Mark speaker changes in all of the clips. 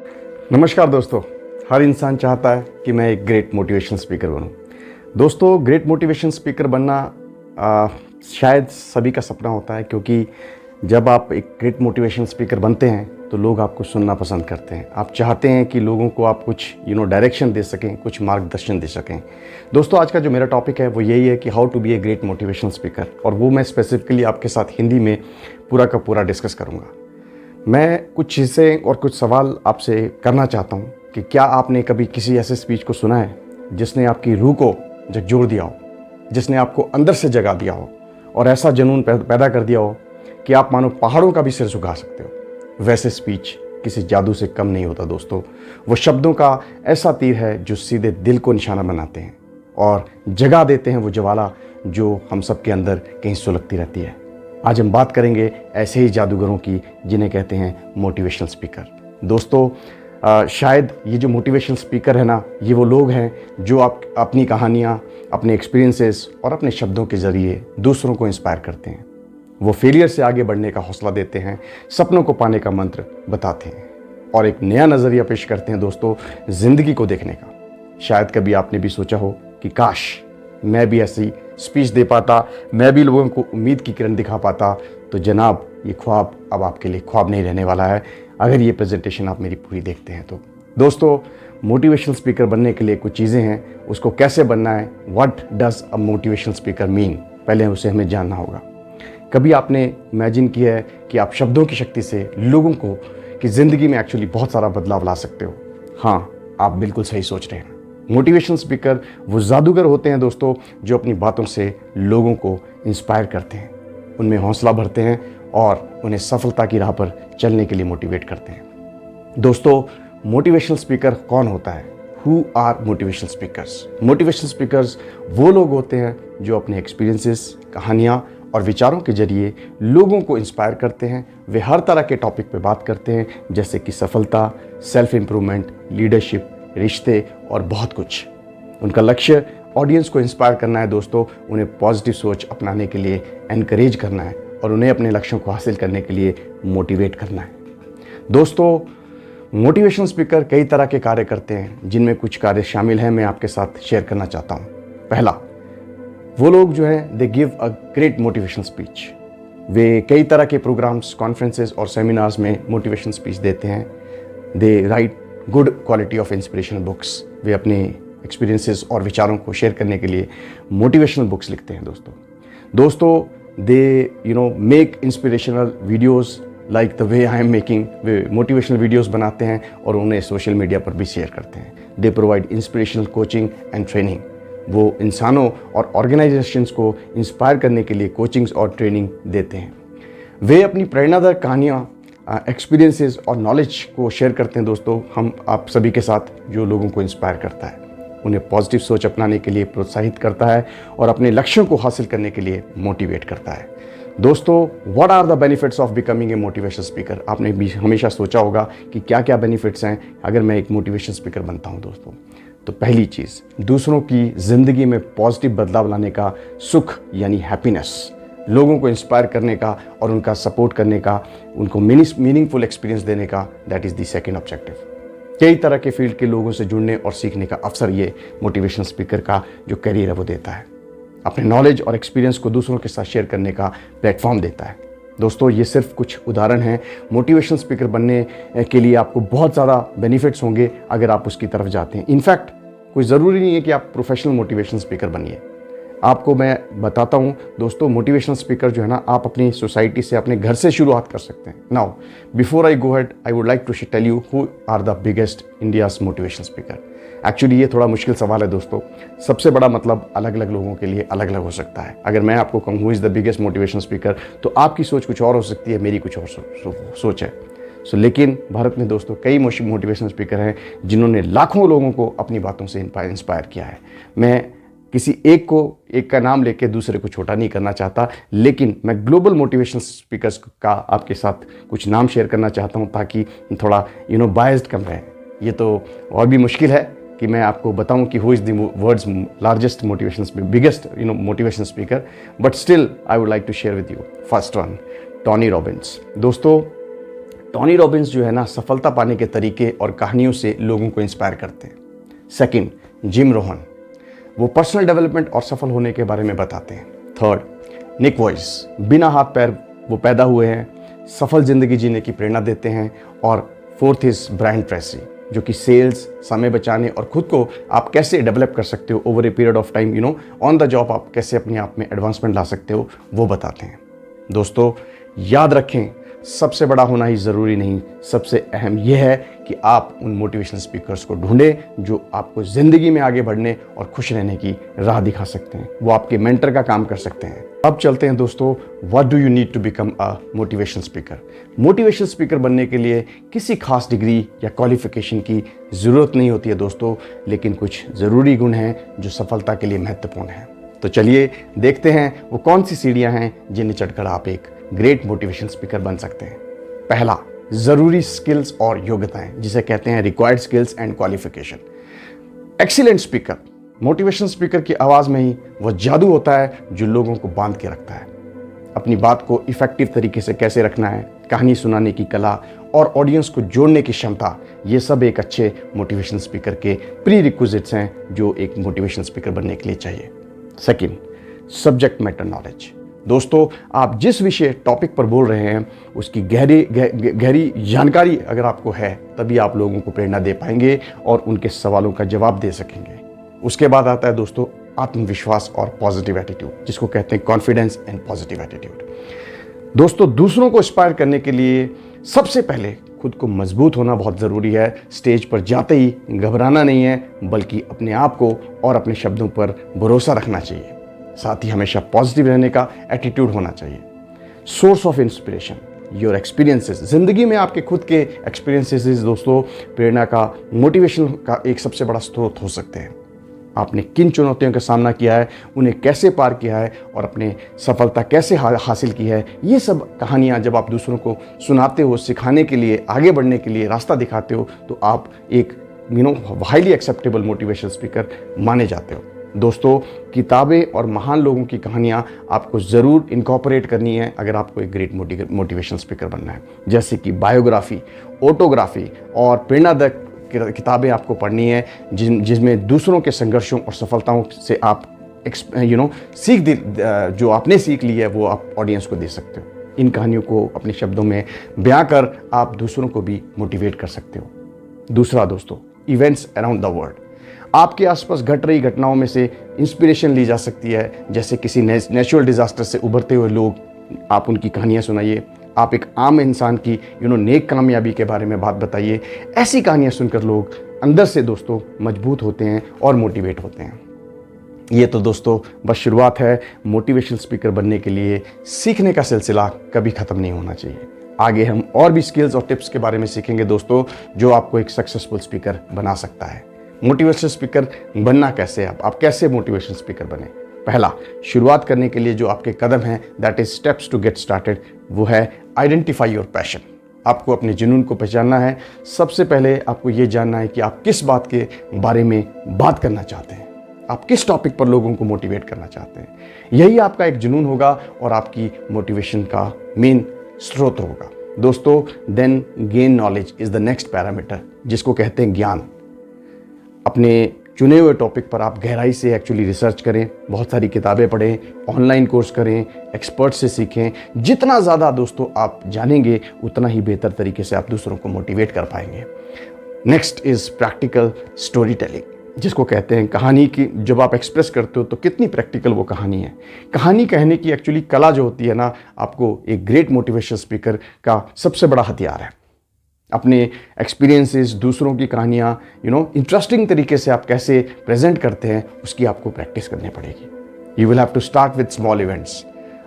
Speaker 1: नमस्कार दोस्तों। हर इंसान चाहता है कि मैं एक ग्रेट मोटिवेशन स्पीकर बनूं। दोस्तों, ग्रेट मोटिवेशन स्पीकर बनना शायद सभी का सपना होता है, क्योंकि जब आप एक ग्रेट मोटिवेशन स्पीकर बनते हैं तो लोग आपको सुनना पसंद करते हैं। आप चाहते हैं कि लोगों को आप कुछ डायरेक्शन दे सकें, कुछ मार्गदर्शन दे सकें। दोस्तों, आज का जो मेरा टॉपिक है वो यही है कि how to be a great motivational speaker, और वो मैं स्पेसिफिकली आपके साथ हिंदी में पूरा का पूरा डिस्कस करूँगा। मैं कुछ चीज़ें और कुछ सवाल आपसे करना चाहता हूँ कि क्या आपने कभी किसी ऐसे स्पीच को सुना है जिसने आपकी रूह को झकझोर दिया हो, जिसने आपको अंदर से जगा दिया हो और ऐसा जुनून पैदा कर दिया हो कि आप मानो पहाड़ों का भी सिर झुका सकते हो। वैसे स्पीच किसी जादू से कम नहीं होता दोस्तों। वो शब्दों का ऐसा तीर है जो सीधे दिल को निशाना बनाते हैं और जगा देते हैं वो ज्वाला जो हम सबके अंदर कहीं सुलगती रहती है। आज हम बात करेंगे ऐसे ही जादूगरों की जिन्हें कहते हैं मोटिवेशनल स्पीकर। दोस्तों, शायद ये जो मोटिवेशनल स्पीकर है ना, ये वो लोग हैं जो आप अपनी कहानियाँ, अपने एक्सपीरियंसेस और अपने शब्दों के ज़रिए दूसरों को इंस्पायर करते हैं। वो फेलियर से आगे बढ़ने का हौसला देते हैं, सपनों को पाने का मंत्र बताते हैं और एक नया नज़रिया पेश करते हैं दोस्तों ज़िंदगी को देखने का। शायद कभी आपने भी सोचा हो कि काश मैं भी ऐसी स्पीच दे पाता, मैं भी लोगों को उम्मीद की किरण दिखा पाता। तो जनाब, ये ख्वाब अब आपके लिए ख्वाब नहीं रहने वाला है अगर ये प्रेजेंटेशन आप मेरी पूरी देखते हैं तो। दोस्तों, मोटिवेशनल स्पीकर बनने के लिए कुछ चीज़ें हैं। उसको कैसे बनना है, what does a motivational speaker mean, पहले उसे हमें जानना होगा। कभी आपने इमेजिन किया है कि आप शब्दों की शक्ति से लोगों को की ज़िंदगी में एक्चुअली बहुत सारा बदलाव ला सकते हो? हाँ, आप बिल्कुल सही सोच रहे हैं। मोटिवेशनल स्पीकर वो जादूगर होते हैं दोस्तों जो अपनी बातों से लोगों को इंस्पायर करते हैं, उनमें हौसला भरते हैं और उन्हें सफलता की राह पर चलने के लिए मोटिवेट करते हैं। दोस्तों, मोटिवेशनल स्पीकर कौन होता है? Who are motivational speakers? Motivational speakers वो लोग होते हैं जो अपने एक्सपीरियंसेस, कहानियाँ और विचारों के जरिए लोगों को इंस्पायर करते हैं। वे हर तरह के टॉपिक पे बात करते हैं, जैसे कि सफलता, सेल्फ इम्प्रूवमेंट, लीडरशिप, रिश्ते और बहुत कुछ। उनका लक्ष्य ऑडियंस को इंस्पायर करना है दोस्तों, उन्हें पॉजिटिव सोच अपनाने के लिए एनकरेज करना है और उन्हें अपने लक्ष्यों को हासिल करने के लिए मोटिवेट करना है। दोस्तों, मोटिवेशनल स्पीकर कई तरह के कार्य करते हैं, जिनमें कुछ कार्य शामिल हैं, मैं आपके साथ शेयर करना चाहता हूँ। पहला, वो लोग जो हैं they give a great motivational speech. वे कई तरह के प्रोग्राम्स, कॉन्फ्रेंसेस और सेमिनार्स में मोटिवेशनल स्पीच देते हैं। They write good quality of inspirational books. वे अपने एक्सपीरियंसेस और विचारों को शेयर करने के लिए मोटिवेशनल बुक्स लिखते हैं दोस्तों। They make inspirational videos like the way I am making. Way motivational videos बनाते हैं और उन्हें सोशल मीडिया पर भी शेयर करते हैं। They provide inspirational coaching and training. वो इंसानों और ऑर्गेनाइजेशंस को इंस्पायर करने के लिए कोचिंग्स और ट्रेनिंग देते हैं। वे अपनी प्रेरणादायक कहानियाँ, एक्सपीरियंसेस और नॉलेज को शेयर करते हैं दोस्तों हम आप सभी के साथ, जो लोगों को इंस्पायर करता है, उन्हें पॉजिटिव सोच अपनाने के लिए प्रोत्साहित करता है और अपने लक्ष्यों को हासिल करने के लिए मोटिवेट करता है। दोस्तों, what are the benefits of becoming a motivational speaker? आपने भी हमेशा सोचा होगा कि क्या क्या बेनिफिट्स हैं अगर मैं एक मोटिवेशनल स्पीकर बनता हूं दोस्तों। तो पहली चीज़, दूसरों की ज़िंदगी में पॉजिटिव बदलाव लाने का सुख यानी हैप्पीनेस, लोगों को इंस्पायर करने का और उनका सपोर्ट करने का, उनको मीनिंगफुल एक्सपीरियंस देने का, that is the second objective. कई तरह के फील्ड के लोगों से जुड़ने और सीखने का अवसर ये मोटिवेशनल स्पीकर का जो करियर है वो देता है। अपने नॉलेज और एक्सपीरियंस को दूसरों के साथ शेयर करने का प्लेटफॉर्म देता है। दोस्तों, ये सिर्फ कुछ उदाहरण हैं। मोटिवेशनल स्पीकर बनने के लिए आपको बहुत ज़्यादा बेनिफिट्स होंगे अगर आप उसकी तरफ जाते हैं। इनफैक्ट कोई ज़रूरी नहीं है कि आप प्रोफेशनल मोटिवेशनल स्पीकर बनिए। आपको मैं बताता हूँ दोस्तों, मोटिवेशनल स्पीकर जो है ना, आप अपनी सोसाइटी से, अपने घर से शुरुआत कर सकते हैं। Now before I go head, I would like to tell you who are the biggest India's motivational speaker. Actually ये थोड़ा मुश्किल सवाल है दोस्तों। सबसे बड़ा मतलब अलग अलग लोगों के लिए अलग अलग हो सकता है। अगर मैं आपको कहूँ who is the biggest motivational speaker, तो आपकी सोच कुछ और हो सकती है, मेरी कुछ और सोच है। लेकिन भारत में दोस्तों कई मोटिवेशनल स्पीकर हैं जिन्होंने लाखों लोगों को अपनी बातों से इंस्पायर किया है। मैं किसी एक का नाम लेके दूसरे को छोटा नहीं करना चाहता, लेकिन मैं ग्लोबल मोटिवेशनल स्पीकर्स का आपके साथ कुछ नाम शेयर करना चाहता हूं ताकि थोड़ा बायस्ड कम रहे। ये तो और भी मुश्किल है कि मैं आपको बताऊं कि who is the world's largest biggest motivational speaker, but still I would like to share with you. First one, Tony Robbins. दोस्तों, टोनी रॉबिन्स जो है ना, सफलता पाने के तरीके और कहानियों से लोगों को इंस्पायर करते हैं। सेकंड, जिम रोहन, वो पर्सनल डेवलपमेंट और सफल होने के बारे में बताते हैं। थर्ड, निक वॉइस, बिना हाथ पैर वो पैदा हुए हैं, सफल जिंदगी जीने की प्रेरणा देते हैं। और फोर्थ इज ब्रायन ट्रेसी, जो कि सेल्स, समय बचाने और खुद को आप कैसे डेवलप कर सकते हो over a period of time, on the job आप कैसे अपने आप में एडवांसमेंट ला सकते हो, वो बताते हैं। दोस्तों याद रखें, सबसे बड़ा होना ही ज़रूरी नहीं, सबसे अहम यह है कि आप उन मोटिवेशनल स्पीकर्स को ढूंढें जो आपको ज़िंदगी में आगे बढ़ने और खुश रहने की राह दिखा सकते हैं। वो आपके मेंटर का काम कर सकते हैं। अब चलते हैं दोस्तों, what do you need to become a motivational speaker. Motivational speaker बनने के लिए किसी खास डिग्री या क्वालिफिकेशन की ज़रूरत नहीं होती है दोस्तों, लेकिन कुछ ज़रूरी गुण हैं जो सफलता के लिए महत्वपूर्ण हैं। तो चलिए देखते हैं वो कौन सी सीढ़ियां हैं जिन्हें चढ़कर आप एक ग्रेट मोटिवेशन स्पीकर बन सकते हैं। पहला, जरूरी स्किल्स और योग्यताएं, जिसे कहते हैं required skills and qualification. Excellent speaker, motivation speaker की आवाज में ही वह जादू होता है जो लोगों को बांध के रखता है। अपनी बात को इफेक्टिव तरीके से कैसे रखना है, कहानी सुनाने की कला और ऑडियंस को जोड़ने की क्षमता, ये सब एक अच्छे मोटिवेशन स्पीकर के प्री रिक्विजिट्स हैं जो एक मोटिवेशन स्पीकर बनने के लिए चाहिए। Second, subject matter knowledge. दोस्तों आप जिस विषय टॉपिक पर बोल रहे हैं उसकी गहरी जानकारी अगर आपको है, तभी आप लोगों को प्रेरणा दे पाएंगे और उनके सवालों का जवाब दे सकेंगे। उसके बाद आता है दोस्तों आत्मविश्वास और पॉजिटिव एटीट्यूड, जिसको कहते हैं कॉन्फिडेंस एंड पॉजिटिव एटीट्यूड। दोस्तों दूसरों को इंस्पायर करने के लिए सबसे पहले खुद को मजबूत होना बहुत ज़रूरी है। स्टेज पर जाते ही घबराना नहीं है, बल्कि अपने आप को और अपने शब्दों पर भरोसा रखना चाहिए। साथ ही हमेशा पॉजिटिव रहने का एटीट्यूड होना चाहिए। Source of inspiration, your experiences. ज़िंदगी में आपके खुद के एक्सपीरियंसेस दोस्तों प्रेरणा का, मोटिवेशन का एक सबसे बड़ा स्रोत हो सकते हैं। आपने किन चुनौतियों का सामना किया है, उन्हें कैसे पार किया है और अपने सफलता कैसे हासिल की है, ये सब कहानियाँ जब आप दूसरों को सुनाते हो, सिखाने के लिए, आगे बढ़ने के लिए रास्ता दिखाते हो, तो आप एक हाईली एक्सेप्टेबल मोटिवेशनल स्पीकर माने जाते हो। दोस्तों किताबें और महान लोगों की कहानियाँ आपको ज़रूर इनकॉर्पोरेट करनी है अगर आपको एक ग्रेट मोटिवेशनल स्पीकर बनना है। जैसे कि बायोग्राफी, ऑटोग्राफी और प्रेरणादायक किताबें आपको पढ़नी है, जिसमें दूसरों के संघर्षों और सफलताओं से आप जो आपने सीख ली है वो आप ऑडियंस को दे सकते हो। इन कहानियों को अपने शब्दों में बयां कर आप दूसरों को भी मोटिवेट कर सकते हो। दूसरा दोस्तों, इवेंट्स अराउंड द वर्ल्ड। आपके आसपास घट रही घटनाओं में से इंस्पिरेशन ली जा सकती है। जैसे किसी नेचुरल डिजास्टर से उभरते हुए लोग, आप उनकी कहानियाँ सुनाइए। आप एक आम इंसान की नेक कामयाबी के बारे में बात बताइए। ऐसी कहानियाँ सुनकर लोग अंदर से दोस्तों मजबूत होते हैं और मोटिवेट होते हैं। ये तो दोस्तों बस शुरुआत है। मोटिवेशनल स्पीकर बनने के लिए सीखने का सिलसिला कभी ख़त्म नहीं होना चाहिए। आगे हम और भी स्किल्स और टिप्स के बारे में सीखेंगे दोस्तों, जो आपको एक सक्सेसफुल स्पीकर बना सकता है। मोटिवेशनल स्पीकर बनना कैसे, आप कैसे मोटिवेशनल स्पीकर बने। पहला, शुरुआत करने के लिए जो आपके कदम हैं, that is steps to get started, वो है आइडेंटिफाई योर पैशन। आपको अपने जुनून को पहचानना है। सबसे पहले आपको ये जानना है कि आप किस बात के बारे में बात करना चाहते हैं, आप किस टॉपिक पर लोगों को मोटिवेट करना चाहते हैं। यही आपका एक जुनून होगा और आपकी मोटिवेशन का मेन स्रोत होगा। दोस्तों then gain knowledge is the next parameter, जिसको कहते हैं ज्ञान। अपने चुने हुए टॉपिक पर आप गहराई से एक्चुअली रिसर्च करें, बहुत सारी किताबें पढ़ें, ऑनलाइन कोर्स करें, एक्सपर्ट से सीखें। जितना ज़्यादा दोस्तों आप जानेंगे, उतना ही बेहतर तरीके से आप दूसरों को मोटिवेट कर पाएंगे। Next is practical story telling, जिसको कहते हैं कहानी की जब आप एक्सप्रेस करते हो तो कितनी प्रैक्टिकल वो कहानी है। कहानी कहने की एक्चुअली कला जो होती है ना, आपको एक ग्रेट मोटिवेशन स्पीकर का सबसे बड़ा हथियार है। अपने एक्सपीरियंसेस, दूसरों की कहानियाँ इंटरेस्टिंग तरीके से आप कैसे प्रेजेंट करते हैं, उसकी आपको प्रैक्टिस करनी पड़ेगी। You will have to start with small events.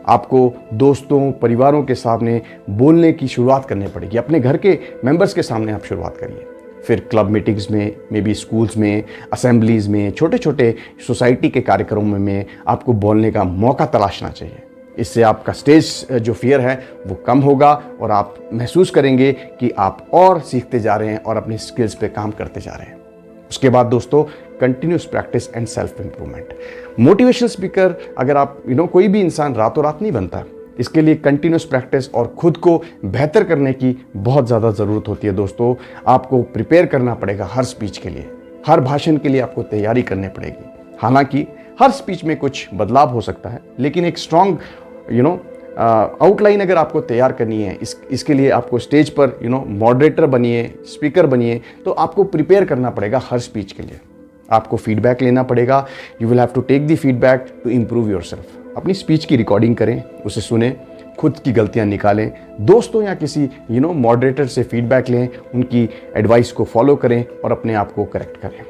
Speaker 1: आपको दोस्तों, परिवारों के सामने बोलने की शुरुआत करनी पड़ेगी। अपने घर के मेंबर्स के सामने आप शुरुआत करिए, फिर क्लब मीटिंग्स में, मे बी स्कूल्स में, असेंबलीज़ में, छोटे छोटे सोसाइटी के कार्यक्रमों में आपको बोलने का मौका तलाशना चाहिए। इससे आपका स्टेज जो फियर है वो कम होगा और आप महसूस करेंगे कि आप और सीखते जा रहे हैं और अपनी स्किल्स पे काम करते जा रहे हैं। उसके बाद दोस्तों continuous practice and self improvement. Motivational speaker अगर आप कोई भी इंसान रातों रात नहीं बनता। इसके लिए कंटिन्यूस प्रैक्टिस और खुद को बेहतर करने की बहुत ज़्यादा ज़रूरत होती है दोस्तों। आपको प्रिपेयर करना पड़ेगा हर स्पीच के लिए, हर भाषण के लिए आपको तैयारी करनी पड़ेगी। हालांकि हर स्पीच में कुछ बदलाव हो सकता है, लेकिन एक स्ट्रॉन्ग आउटलाइन अगर आपको तैयार करनी है, इसके लिए आपको स्टेज पर मॉडरेटर बनिए, स्पीकर बनिए, तो आपको प्रिपेयर करना पड़ेगा हर स्पीच के लिए। आपको फीडबैक लेना पड़ेगा। You will have to take the feedback to improve yourself. अपनी स्पीच की रिकॉर्डिंग करें, उसे सुने, खुद की गलतियां निकालें, दोस्तों या किसी मॉडरेटर से फीडबैक लें, उनकी एडवाइस को फॉलो करें और अपने आप को करेक्ट करें।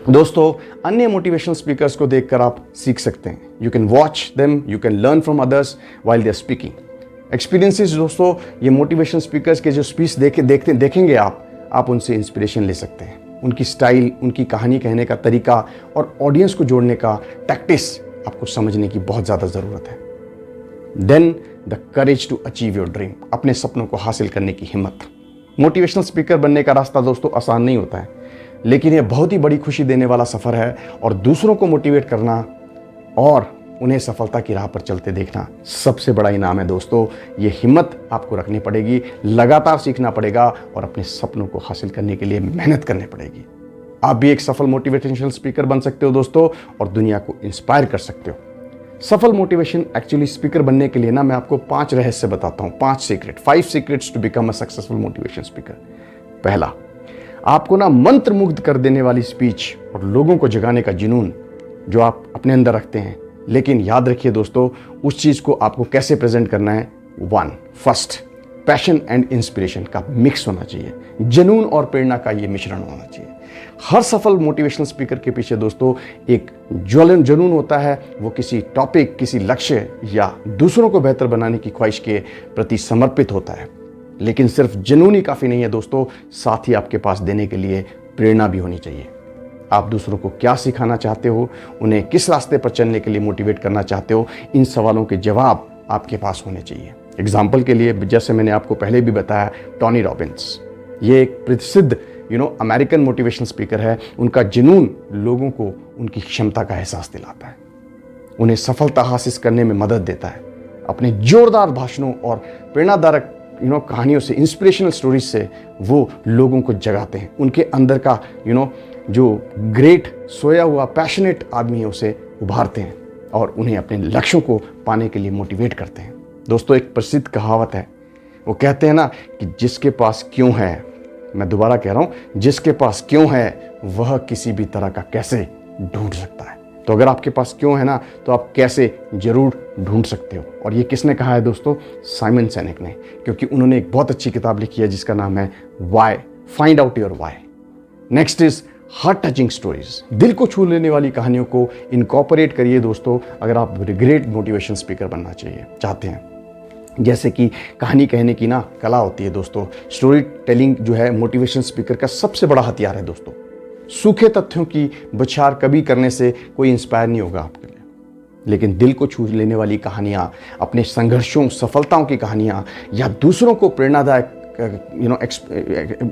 Speaker 1: दोस्तों, अन्य मोटिवेशनल स्पीकर्स को देखकर आप सीख सकते हैं। You can watch them, you can learn from others while they are speaking. Experiences दोस्तों, ये मोटिवेशनल स्पीकर्स के जो स्पीच देखेंगे आप उनसे इंस्पिरेशन ले सकते हैं। उनकी स्टाइल, उनकी कहानी कहने का तरीका और ऑडियंस को जोड़ने का टैक्टिक्स आपको समझने की बहुत ज़्यादा ज़रूरत है। Then the courage to achieve your dream, अपने सपनों को हासिल करने की हिम्मत। मोटिवेशनल स्पीकर बनने का रास्ता दोस्तों आसान नहीं होता है, लेकिन यह बहुत ही बड़ी खुशी देने वाला सफ़र है। और दूसरों को मोटिवेट करना और उन्हें सफलता की राह पर चलते देखना सबसे बड़ा इनाम है दोस्तों। ये हिम्मत आपको रखनी पड़ेगी, लगातार सीखना पड़ेगा और अपने सपनों को हासिल करने के लिए मेहनत करनी पड़ेगी। आप भी एक सफल मोटिवेशनल स्पीकर बन सकते हो दोस्तों, और दुनिया को इंस्पायर कर सकते हो। सफल मोटिवेशन एक्चुअली स्पीकर बनने के लिए मैं आपको 5 रहस्य बताता हूँ, 5 secrets to become a successful motivation speaker. पहला, आपको मंत्र मुग्ध कर देने वाली स्पीच और लोगों को जगाने का जुनून जो आप अपने अंदर रखते हैं। लेकिन याद रखिए दोस्तों, उस चीज़ को आपको कैसे प्रेजेंट करना है। फर्स्ट, पैशन एंड इंस्पिरेशन का मिक्स होना चाहिए। जुनून और प्रेरणा का ये मिश्रण होना चाहिए। हर सफल मोटिवेशनल स्पीकर के पीछे दोस्तों एक जुनून होता है। वो किसी टॉपिक, किसी लक्ष्य या दूसरों को बेहतर बनाने की ख्वाहिश के प्रति समर्पित होता है। लेकिन सिर्फ जुनून ही काफ़ी नहीं है दोस्तों, साथ ही आपके पास देने के लिए प्रेरणा भी होनी चाहिए। आप दूसरों को क्या सिखाना चाहते हो, उन्हें किस रास्ते पर चलने के लिए मोटिवेट करना चाहते हो, इन सवालों के जवाब आपके पास होने चाहिए। एग्जाम्पल के लिए, जैसे मैंने आपको पहले भी बताया, टोनी रॉबिन्स, ये एक प्रसिद्ध अमेरिकन मोटिवेशनल स्पीकर है। उनका जुनून लोगों को उनकी क्षमता का एहसास दिलाता है, उन्हें सफलता हासिल करने में मदद देता है। अपने जोरदार भाषणों और प्रेरणादायक कहानियों से, इंस्पिरेशनल स्टोरीज से वो लोगों को जगाते हैं। उनके अंदर का जो ग्रेट सोया हुआ पैशनेट आदमी है उसे उभारते हैं और उन्हें अपने लक्ष्यों को पाने के लिए मोटिवेट करते हैं। दोस्तों, एक प्रसिद्ध कहावत है, वो कहते हैं कि जिसके पास क्यों है, मैं दोबारा कह रहा हूं, जिसके पास क्यों है वह किसी भी तरह का कैसे ढूंढ सकता है। तो अगर आपके पास क्यों है तो आप कैसे जरूर ढूंढ सकते हो। और ये किसने कहा है दोस्तों? साइमन सेनेक ने, क्योंकि उन्होंने एक बहुत अच्छी किताब लिखी है जिसका नाम है why, find out your why. Next is heart touching stories, दिल को छू लेने वाली कहानियों को इनकॉर्पोरेट करिए दोस्तों, अगर आप ग्रेट मोटिवेशन स्पीकर बनना चाहते हैं। जैसे कि कहानी कहने की कला होती है दोस्तों। स्टोरी टेलिंग जो है मोटिवेशन स्पीकर का सबसे बड़ा हथियार है दोस्तों। सूखे तथ्यों की बौछार कभी करने से कोई इंस्पायर नहीं होगा आपके लिए, लेकिन दिल को छू लेने वाली कहानियां, अपने संघर्षों, सफलताओं की कहानियां या दूसरों को प्रेरणादायक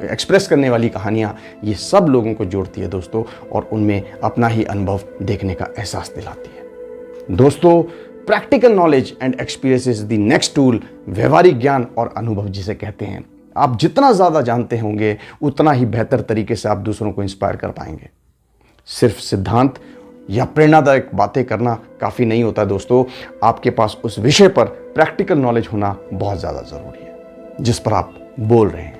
Speaker 1: एक्सप्रेस करने वाली कहानियां, ये सब लोगों को जोड़ती है दोस्तों और उनमें अपना ही अनुभव देखने का एहसास दिलाती है। दोस्तों, practical knowledge and experience is the next tool. व्यवहारिक ज्ञान और अनुभव जिसे कहते हैं। आप जितना ज़्यादा जानते होंगे उतना ही बेहतर तरीके से आप दूसरों को इंस्पायर कर पाएंगे। सिर्फ सिद्धांत या प्रेरणादायक बातें करना काफ़ी नहीं होता दोस्तों, आपके पास उस विषय पर प्रैक्टिकल नॉलेज होना बहुत ज़्यादा ज़रूरी है जिस पर आप बोल रहे हैं।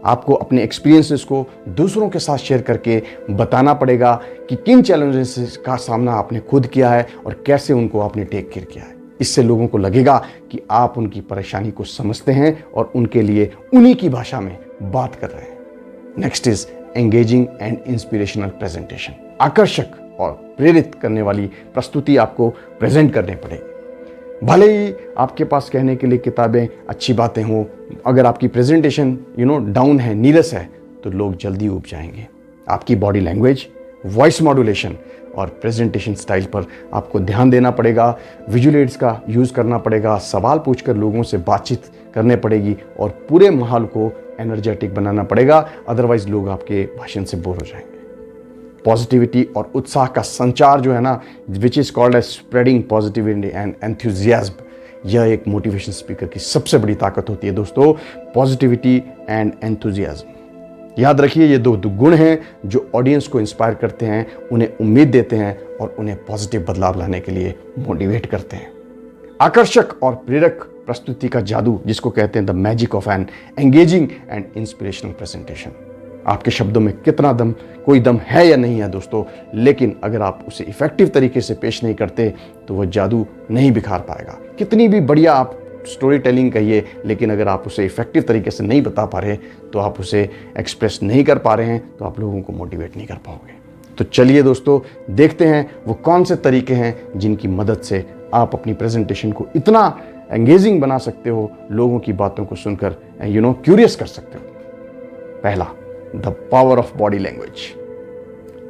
Speaker 1: आपको अपने एक्सपीरियंसेस को दूसरों के साथ शेयर करके बताना पड़ेगा कि किन चैलेंजेस का सामना आपने खुद किया है और कैसे उनको आपने टेक केयर किया है। इससे लोगों को लगेगा कि आप उनकी परेशानी को समझते हैं और उनके लिए उन्हीं की भाषा में बात कर रहे हैं। Next is engaging and inspirational presentation. आकर्षक और प्रेरित करने वाली प्रस्तुति आपको प्रेजेंट करनी पड़ेगी। भले ही आपके पास कहने के लिए किताबें, अच्छी बातें हों, अगर आपकी प्रेजेंटेशन डाउन है, नीरस है, तो लोग जल्दी ऊब जाएंगे। आपकी बॉडी लैंग्वेज, वॉइस मॉड्यूलेशन और प्रेजेंटेशन स्टाइल पर आपको ध्यान देना पड़ेगा। विजुअल एड्स का यूज़ करना पड़ेगा, सवाल पूछकर लोगों से बातचीत करने पड़ेगी और पूरे माहौल को एनर्जेटिक बनाना पड़ेगा, अदरवाइज लोग आपके भाषण से बोर हो जाएंगे। पॉजिटिविटी और उत्साह का संचार जो है which is called as spreading positivity and enthusiasm, यह एक मोटिवेशन स्पीकर की सबसे बड़ी ताकत होती है दोस्तों, पॉजिटिविटी एंड एंथुजियाज्म। याद रखिए, ये दो गुण हैं जो ऑडियंस को इंस्पायर करते हैं, उन्हें उम्मीद देते हैं और उन्हें पॉजिटिव बदलाव लाने के लिए मोटिवेट करते हैं। आकर्षक और प्रेरक प्रस्तुति का जादू, जिसको कहते हैं the magic of an engaging and inspirational presentation. आपके शब्दों में कितना दम, कोई दम है या नहीं है दोस्तों, लेकिन अगर आप उसे इफेक्टिव तरीके से पेश नहीं करते तो वह जादू नहीं बिखार पाएगा। कितनी भी बढ़िया आप स्टोरी टेलिंग कहिए, लेकिन अगर आप उसे इफेक्टिव तरीके से नहीं बता पा रहे, तो आप उसे एक्सप्रेस नहीं कर पा रहे हैं, तो आप लोगों को मोटिवेट नहीं कर पाओगे। तो चलिए दोस्तों, देखते हैं वो कौन से तरीके हैं जिनकी मदद से आप अपनी प्रेजेंटेशन को इतना एंगेजिंग बना सकते हो, लोगों की बातों को सुनकर क्यूरियस कर सकते हो। पहला, the power of body language.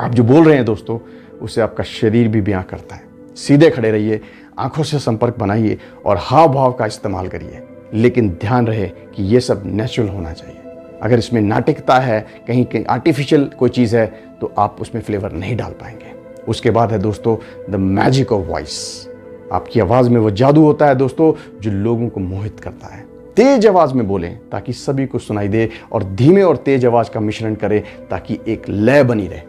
Speaker 1: आप जो बोल रहे हैं दोस्तों, उसे आपका शरीर भी बयां करता है। सीधे खड़े रहिए, आंखों से संपर्क बनाइए और हाव भाव का इस्तेमाल करिए, लेकिन ध्यान रहे कि यह सब नेचुरल होना चाहिए। अगर इसमें नाटकता है, कहीं कहीं आर्टिफिशियल कोई चीज़ है, तो आप उसमें फ्लेवर नहीं डाल पाएंगे। उसके बाद है दोस्तों द मैजिक ऑफ वॉइस। आपकी आवाज़ में वो जादू होता है दोस्तों जो लोगों को मोहित करता है। तेज आवाज़ में बोलें ताकि सभी को सुनाई दे, और धीमे और तेज आवाज़ का मिश्रण करें ताकि एक लय बनी रहे।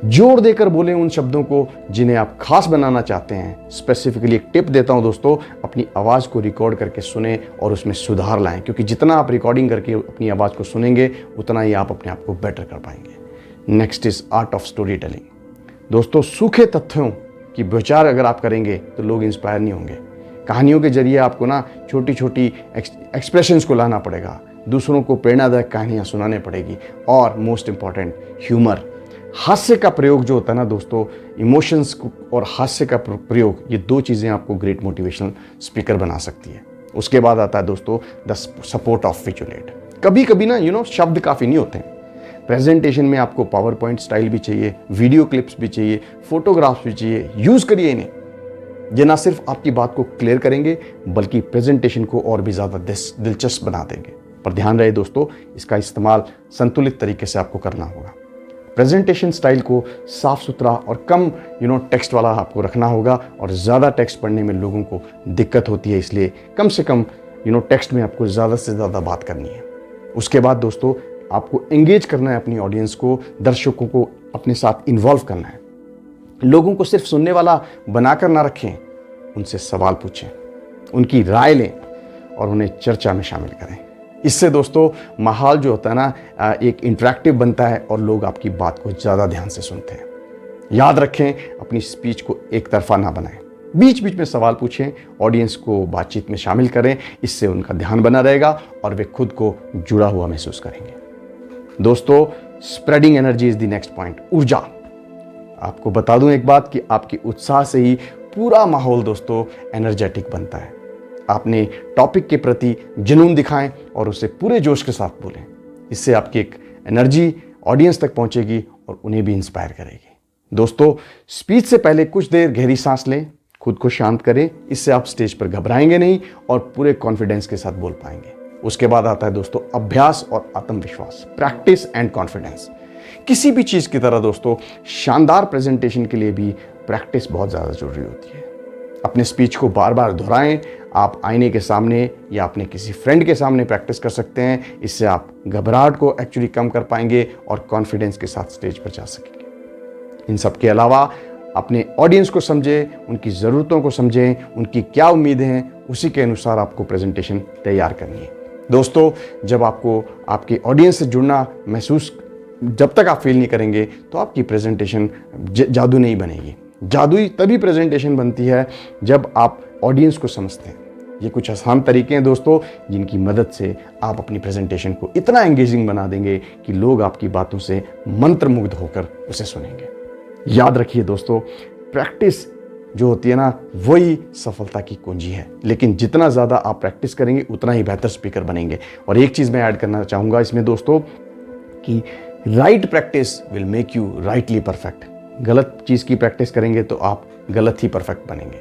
Speaker 1: जोर देकर बोलें उन शब्दों को जिन्हें आप खास बनाना चाहते हैं। स्पेसिफिकली एक टिप देता हूं दोस्तों, अपनी आवाज़ को रिकॉर्ड करके सुने और उसमें सुधार लाएं, क्योंकि जितना आप रिकॉर्डिंग करके अपनी आवाज़ को सुनेंगे, उतना ही आप अपने आप को बेटर कर पाएंगे। Next is art of story telling. दोस्तों, सूखे तथ्यों की विचार अगर आप करेंगे तो लोग इंस्पायर नहीं होंगे। कहानियों के जरिए आपको छोटी छोटी एक्सप्रेशंस को लाना पड़ेगा, दूसरों को प्रेरणादायक कहानियाँ सुनाने पड़ेगी, और मोस्ट इंपॉर्टेंट, ह्यूमर, हास्य का प्रयोग जो होता है ना दोस्तों, इमोशंस और हास्य का प्रयोग, ये दो चीज़ें आपको ग्रेट मोटिवेशनल स्पीकर बना सकती है। उसके बाद आता है दोस्तों the support of visual add. कभी कभी शब्द काफ़ी नहीं होते हैं। प्रेजेंटेशन में आपको पावर पॉइंट स्टाइल भी चाहिए, वीडियो क्लिप्स भी चाहिए, फोटोग्राफ्स भी चाहिए। यूज़ करिए इन्हें। ये ना सिर्फ आपकी बात को क्लियर करेंगे, बल्कि प्रेजेंटेशन को और भी ज़्यादा दिलचस्प बना देंगे। पर ध्यान रहे दोस्तों, इसका इस्तेमाल संतुलित तरीके से आपको करना होगा। प्रेजेंटेशन स्टाइल को साफ सुथरा और कम टेक्स्ट वाला आपको रखना होगा, और ज़्यादा टेक्स्ट पढ़ने में लोगों को दिक्कत होती है, इसलिए कम से कम टेक्स्ट में आपको ज़्यादा से ज़्यादा बात करनी है। उसके बाद दोस्तों, आपको एंगेज करना है अपनी ऑडियंस को, दर्शकों को अपने साथ इन्वॉल्व करना है। लोगों को सिर्फ सुनने वाला बनाकर ना रखें, उनसे सवाल पूछें, उनकी राय लें और उन्हें चर्चा में शामिल करें। इससे दोस्तों माहौल जो होता है ना, एक इंटरेक्टिव बनता है और लोग आपकी बात को ज़्यादा ध्यान से सुनते हैं। याद रखें, अपनी स्पीच को एक तरफा ना बनाएं, बीच बीच में सवाल पूछें, ऑडियंस को बातचीत में शामिल करें। इससे उनका ध्यान बना रहेगा और वे खुद को जुड़ा हुआ महसूस करेंगे। दोस्तों, spreading energy is the next point, ऊर्जा। आपको बता दूं एक बात कि आपके उत्साह से ही पूरा माहौल दोस्तों एनर्जेटिक बनता है। आपने टॉपिक के प्रति जुनून दिखाएं और उसे पूरे जोश के साथ बोलें। इससे आपकी एक एनर्जी ऑडियंस तक पहुंचेगी और उन्हें भी इंस्पायर करेगी। दोस्तों, स्पीच से पहले कुछ देर गहरी सांस लें, खुद को शांत करें। इससे आप स्टेज पर घबराएंगे नहीं और पूरे कॉन्फिडेंस के साथ बोल पाएंगे। उसके बाद आता है दोस्तों अभ्यास और आत्मविश्वास, प्रैक्टिस एंड कॉन्फिडेंस। किसी भी चीज़ की तरह दोस्तों, शानदार प्रेजेंटेशन के लिए भी प्रैक्टिस बहुत ज़्यादा जरूरी होती है। अपने स्पीच को बार बार दोहराएं। आप आईने के सामने या अपने किसी फ्रेंड के सामने प्रैक्टिस कर सकते हैं। इससे आप घबराहट को एक्चुअली कम कर पाएंगे और कॉन्फिडेंस के साथ स्टेज पर जा सकेंगे। इन सब के अलावा अपने ऑडियंस को समझें, उनकी ज़रूरतों को समझें, उनकी क्या उम्मीदें हैं, उसी के अनुसार आपको प्रेजेंटेशन तैयार करनी है। दोस्तों, जब आपको आपके ऑडियंस से जुड़ना महसूस, जब तक आप फील नहीं करेंगे, तो आपकी प्रेजेंटेशन जादू नहीं बनेगी। जादुई तभी प्रेजेंटेशन बनती है जब आप ऑडियंस को समझते हैं। ये कुछ आसान तरीके हैं दोस्तों, जिनकी मदद से आप अपनी प्रेजेंटेशन को इतना एंगेजिंग बना देंगे कि लोग आपकी बातों से मंत्रमुग्ध होकर उसे सुनेंगे। याद रखिए दोस्तों, प्रैक्टिस जो होती है ना, वही सफलता की कुंजी है। लेकिन जितना ज़्यादा आप प्रैक्टिस करेंगे, उतना ही बेहतर स्पीकर बनेंगे। और एक चीज़ मैं ऐड करना चाहूँगा इसमें दोस्तों, कि right practice will make you rightly perfect. गलत चीज़ की प्रैक्टिस करेंगे तो आप गलत ही परफेक्ट बनेंगे।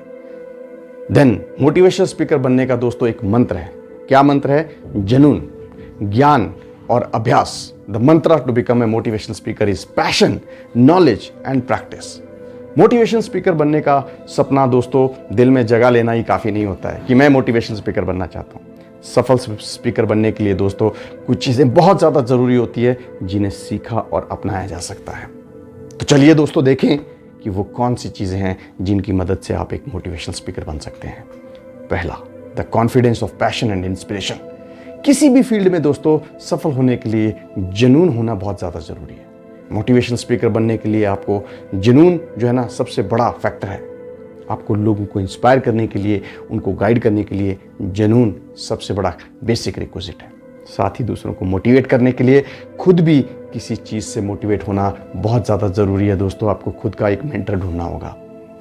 Speaker 1: देन मोटिवेशनल स्पीकर बनने का दोस्तों एक मंत्र है। क्या मंत्र है? जुनून, ज्ञान और अभ्यास। The mantra to become a motivational speaker is passion, knowledge and practice. Motivation speaker बनने का सपना दोस्तों दिल में जगह लेना ही काफ़ी नहीं होता है कि मैं मोटिवेशन स्पीकर बनना चाहता हूँ। सफल स्पीकर बनने के लिए दोस्तों कुछ चीज़ें बहुत ज़्यादा ज़रूरी होती है जिन्हें सीखा और अपनाया जा सकता है। तो चलिए दोस्तों देखें कि वो कौन सी चीज़ें हैं जिनकी मदद से आप एक मोटिवेशन स्पीकर बन सकते हैं। पहला, the confidence of passion and inspiration. किसी भी फील्ड में दोस्तों सफल होने के लिए जुनून होना बहुत ज़्यादा ज़रूरी है। मोटिवेशन स्पीकर बनने के लिए आपको जुनून जो है ना सबसे बड़ा फैक्टर है। आपको लोगों को इंस्पायर करने के लिए, उनको गाइड करने के लिए जुनून सबसे बड़ा बेसिक रिक्विजिट है। साथ ही दूसरों को मोटिवेट करने के लिए खुद भी किसी चीज़ से मोटिवेट होना बहुत ज़्यादा ज़रूरी है दोस्तों। आपको खुद का एक मेंटर ढूंढना होगा।